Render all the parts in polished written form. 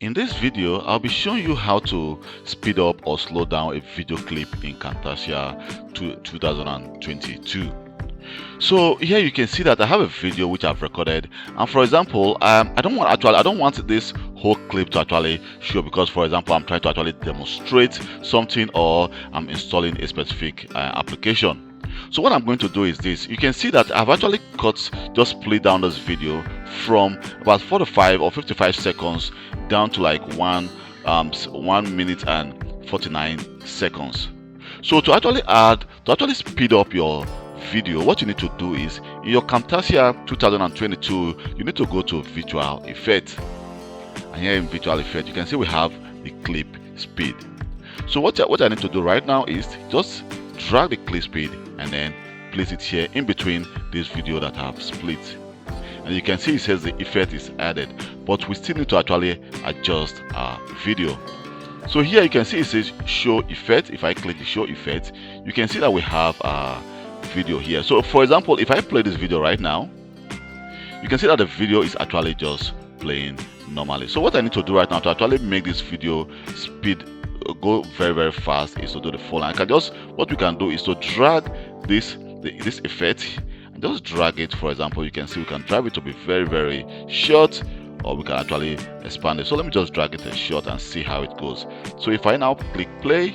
In this video, I'll be showing you how to speed up or slow down a video clip in Camtasia 2022. So here you can see that I have a video which I've recorded, and for example, I don't want this whole clip to actually show, because for example I'm trying to actually demonstrate something or I'm installing a specific application. So what I'm going to do is this. You can see that I've actually just split down this video from about 45 or 55 seconds down to like 1 minute and 49 seconds. So to actually speed up your video, what you need to do is, in your Camtasia 2022, you need to go to Visual Effect, and here in Visual Effect you can see we have the clip speed. So what I need to do right now is just drag the clip speed and then place it here in between this video that I have split, and you can see it says the effect is added, but we still need to actually adjust our video. So here you can see it says show effect. If I click the show effect, you can see that we have a video here. So for example, if I play this video right now, you can see that the video is actually just playing normally. So what I need to do right now to actually make this video speed go very fast is to do the following. What we can do is to drag this effect and just drag it. For example, you can see we can drag it to be very short, or we can actually expand it. So let me just drag it a short and see how it goes. So if I now click play,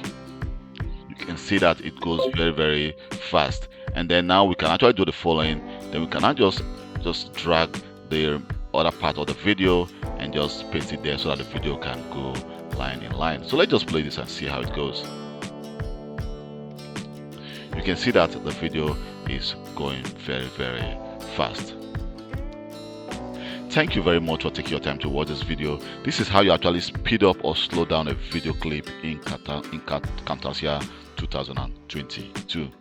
you can see that it goes very fast. And then now we can actually do the following. Then we can now just drag the other part of the video and just paste it there so that the video can go line in line. So let's just play this and see how it goes. You can see that the video is going very fast. Thank you very much for taking your time to watch this video. This is how you actually speed up or slow down a video clip in Camtasia 2022.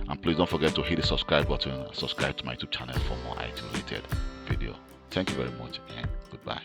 And please don't forget to hit the subscribe button and subscribe to my YouTube channel for more IT related video. Thank you very much and goodbye.